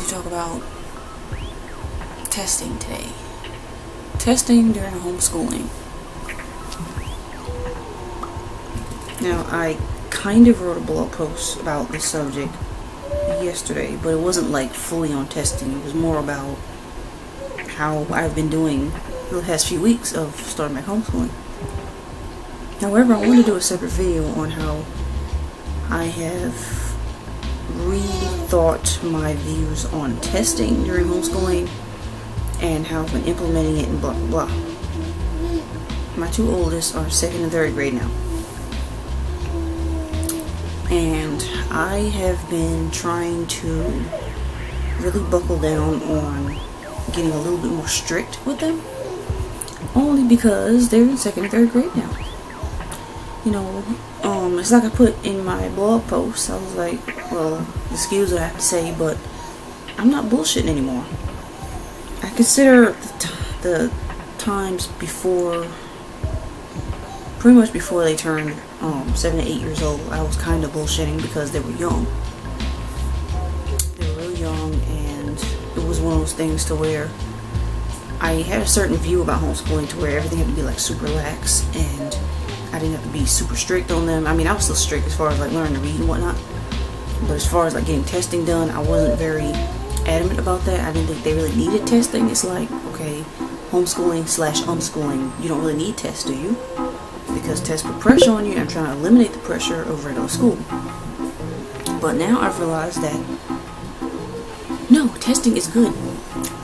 talk about testing today. Testing during homeschooling. Now, I kind of wrote a blog post about this subject yesterday, but it wasn't like fully on testing. It was more about how I've been doing the past few weeks of starting my homeschooling. However, I want to do a separate video on how I have rethought my views on testing during homeschooling and how I've been implementing it and blah blah blah. My two oldest are 2nd and 3rd grade now. And I have been trying to really buckle down on getting a little bit more strict with them. Only because they're in 2nd and 3rd grade now. You know, it's like I put in my blog post. I was like, well, excuse what I have to say, but I'm not bullshitting anymore. I consider the times before, pretty much before they turned 7 to 8 years old, I was kind of bullshitting because they were young. They were really young, and it was one of those things to where I had a certain view about homeschooling to where everything had to be like super lax, and I didn't have to be super strict on them. I mean, I was still strict as far as like learning to read and whatnot, but as far as like getting testing done, I wasn't very adamant about that. I didn't think they really needed testing. It's like, okay, homeschooling / unschooling, you don't really need tests, do you? Because tests put pressure on you, and I'm trying to eliminate the pressure of regular school. But now I've realized that no, testing is good.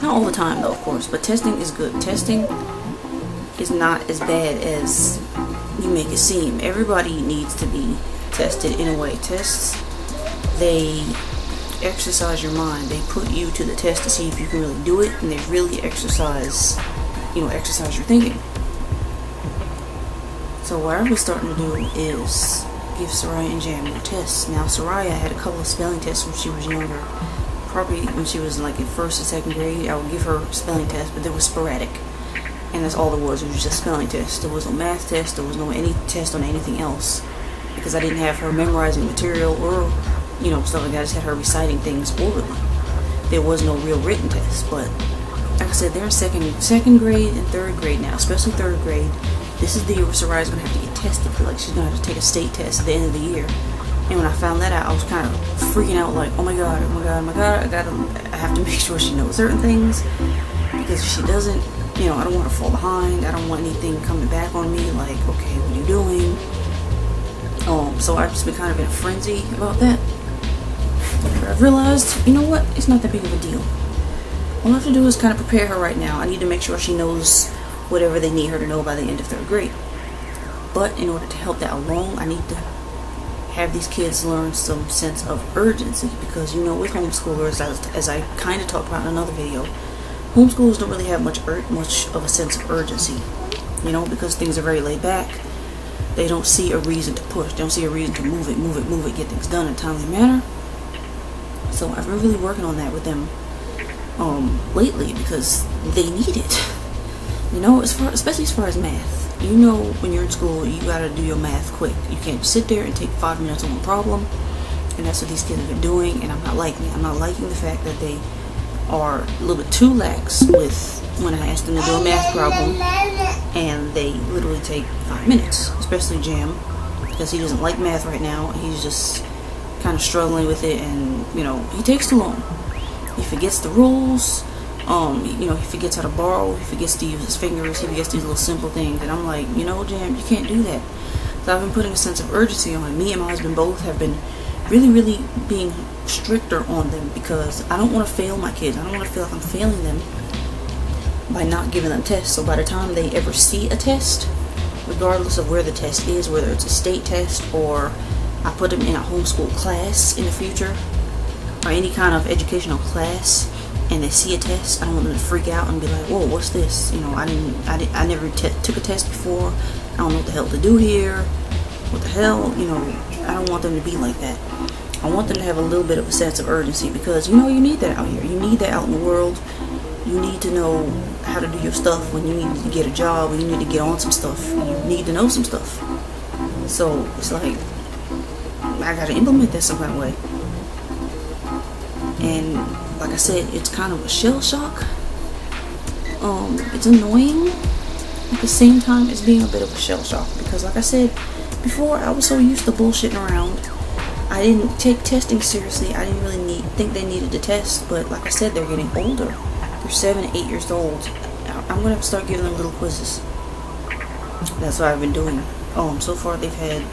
Not all the time though, of course, but testing is good. Testing is not as bad as you make it seem. Everybody needs to be tested in a way. Tests, they exercise your mind. They put you to the test to see if you can really do it, and they really exercise your thinking. So what I was starting to do is give Soraya and Jam more tests. Now, Soraya had a couple of spelling tests when she was younger. Probably when she was like in 1st and 2nd grade, I would give her spelling tests, but they were sporadic. And that's all there was. It was just spelling tests. There was no math test. There was no any test on anything else. Because I didn't have her memorizing material or, stuff like that. I just had her reciting things orally. There was no real written test. But like I said, they're in second grade and 3rd grade now, especially 3rd grade. This is the year where Soraya's going to have to get tested. Like she's going to have to take a state test at the end of the year. And when I found that out, I was kind of freaking out, like, oh my god, I have to make sure she knows certain things. Because if she doesn't, I don't want her to fall behind. I don't want anything coming back on me, like, okay, what are you doing? So I've just been kind of in a frenzy about that. But I've realized, you know what, it's not that big of a deal. All I have to do is kind of prepare her right now. I need to make sure she knows whatever they need her to know by the end of 3rd grade. But in order to help that along, I need to have these kids learn some sense of urgency. Because, with homeschoolers, as I kind of talked about in another video, homeschoolers don't really have much of a sense of urgency, because things are very laid back. They don't see a reason to push. They don't see a reason to move it, get things done in a timely manner. So I've been really working on that with them lately because they need it. Especially as far as math. When you're in school, you gotta do your math quick. You can't just sit there and take 5 minutes on one problem. And that's what these kids have been doing, and I'm not liking it. I'm not liking the fact that they are a little bit too lax with when I ask them to do a math problem, and they literally take 5 minutes, especially Jam, because he doesn't like math right now. He's just kind of struggling with it, and he takes too long. He forgets the rules. He forgets how to borrow. He forgets to use his fingers. He forgets these little simple things, and I'm like, Jam, you can't do that. So I've been putting a sense of urgency on him. Me and my husband both have been really, really being stricter on them because I don't want to fail my kids. I don't want to feel like I'm failing them by not giving them tests. So by the time they ever see a test, regardless of where the test is, whether it's a state test or I put them in a homeschool class in the future or any kind of educational class, and they see a test, I don't want them to freak out and be like, whoa, what's this? I never took a test before. I don't know what the hell to do here. What the hell? I don't want them to be like that. I want them to have a little bit of a sense of urgency because, you need that out here. You need that out in the world. You need to know how to do your stuff when you need to get a job, when you need to get on some stuff. You need to know some stuff. So, it's like, I gotta implement that some kind of way. And like I said, it's kind of a shell shock. It's annoying at the same time as being a bit of a shell shock, because like I said before, I was so used to bullshitting around. I didn't take testing seriously. I didn't really think they needed to test, but like I said, they're getting older. They're 7, 8 years old. I'm gonna have to start giving them little quizzes. That's what I've been doing. So far they've had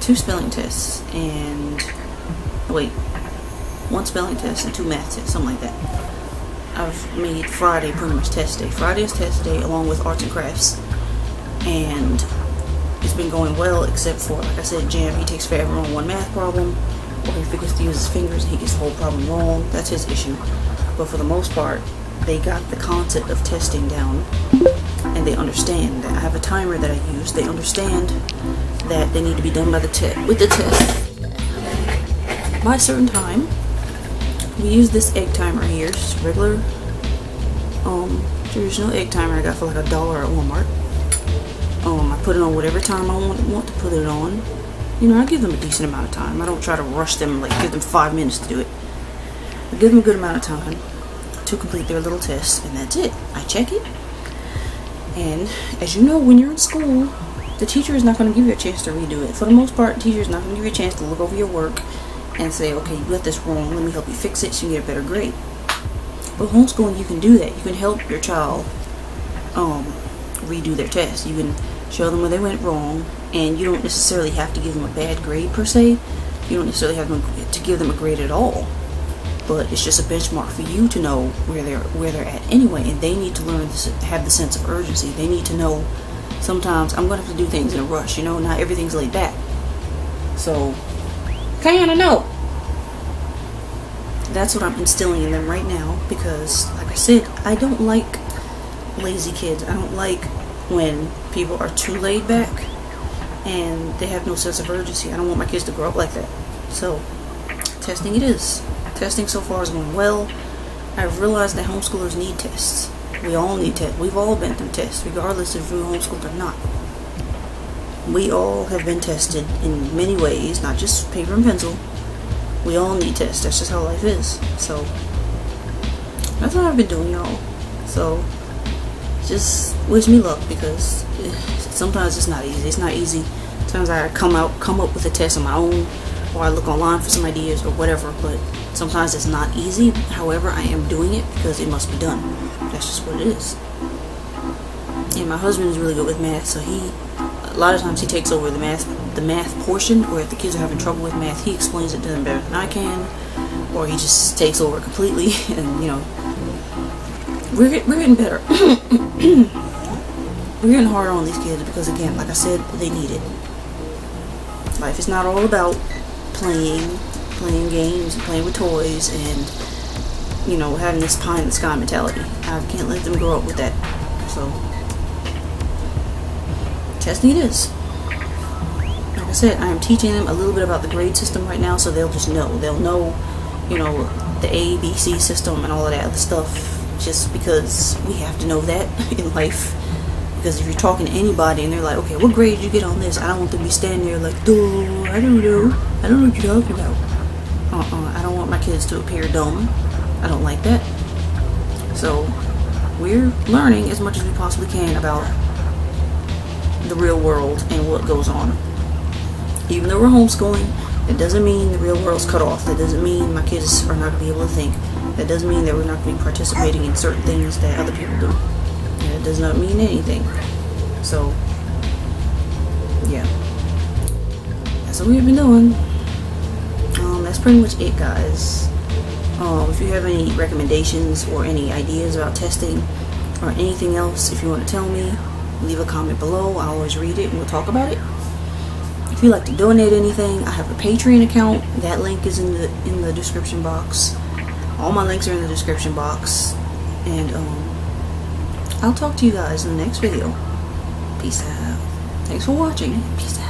2 spelling tests and 1 spelling test and 2 math tests, something like that. I've made Friday pretty much test day. Friday is test day along with arts and crafts, and it's been going well, except for, like I said, Jam. He takes forever on 1 math problem, or he forgets to use his fingers and he gets the whole problem wrong. That's his issue. But for the most part, they got the concept of testing down, and they understand that I have a timer that I use. They understand that they need to be done by the test by a certain time. We use this egg timer here, just regular traditional egg timer I got for like $1 at Walmart. I put it on whatever time I want to put it on. I give them a decent amount of time. I don't try to rush them, like give them 5 minutes to do it. I give them a good amount of time to complete their little test, and that's it. I check it, and as you know, when you're in school, the teacher is not going to give you a chance to redo it. For the most part, the teacher is not going to give you a chance to look over your work and say, okay, you got this wrong, let me help you fix it so you get a better grade. But homeschooling, you can do that. You can help your child redo their test. You can show them where they went wrong, and you don't necessarily have to give them a bad grade per se. You don't necessarily have to give them a grade at all. But it's just a benchmark for you to know where they're at anyway, and they need to learn to have the sense of urgency. They need to know sometimes I'm going to have to do things in a rush. Not everything's laid back. So, kinda know. That's what I'm instilling in them right now, because, like I said, I don't like lazy kids. I don't like when people are too laid back and they have no sense of urgency. I don't want my kids to grow up like that. So, testing it is. Testing so far is going well. I've realized that homeschoolers need tests. We all need tests. We've all been through tests, regardless if you're homeschooled or not. We all have been tested in many ways, not just paper and pencil. We all need tests. That's just how life is. So, that's what I've been doing, y'all. So, just wish me luck, because sometimes it's not easy. It's not easy. Sometimes I come up with a test on my own, or I look online for some ideas or whatever, but sometimes it's not easy. However, I am doing it because it must be done. That's just what it is. And my husband is really good with math, so a lot of times he takes over the math portion, or if the kids are having trouble with math, he explains it to them better than I can, or he just takes over completely, and we're getting better. We're getting harder on these kids because, again, like I said, they need it. Life is not all about playing games and playing with toys and having this pie in the sky mentality. I can't let them grow up with that. So, testing it is. Like I said, I am teaching them a little bit about the grade system right now, so they'll just know. They'll know, the A, B, C system and all of that other stuff, just because we have to know that in life. Because if you're talking to anybody and they're like, okay, what grade did you get on this? I don't want them to be standing there like, duh, I don't know what you're talking about. I don't want my kids to appear dumb. I don't like that. So, we're learning as much as we possibly can about the real world and what goes on. Even though we're homeschooling, that doesn't mean the real world's cut off. That doesn't mean my kids are not going to be able to think. That doesn't mean that we're not going to be participating in certain things that other people do. It does not mean anything. So, yeah. That's what we've been doing. That's pretty much it, guys. If you have any recommendations or any ideas about testing or anything else, if you want to tell me, leave a comment below. I always read it and we'll talk about it. If you'd like to donate anything, I have a Patreon account. That link is in the description box. All my links are in the description box. And I'll talk to you guys in the next video. Peace out. Thanks for watching. Peace out.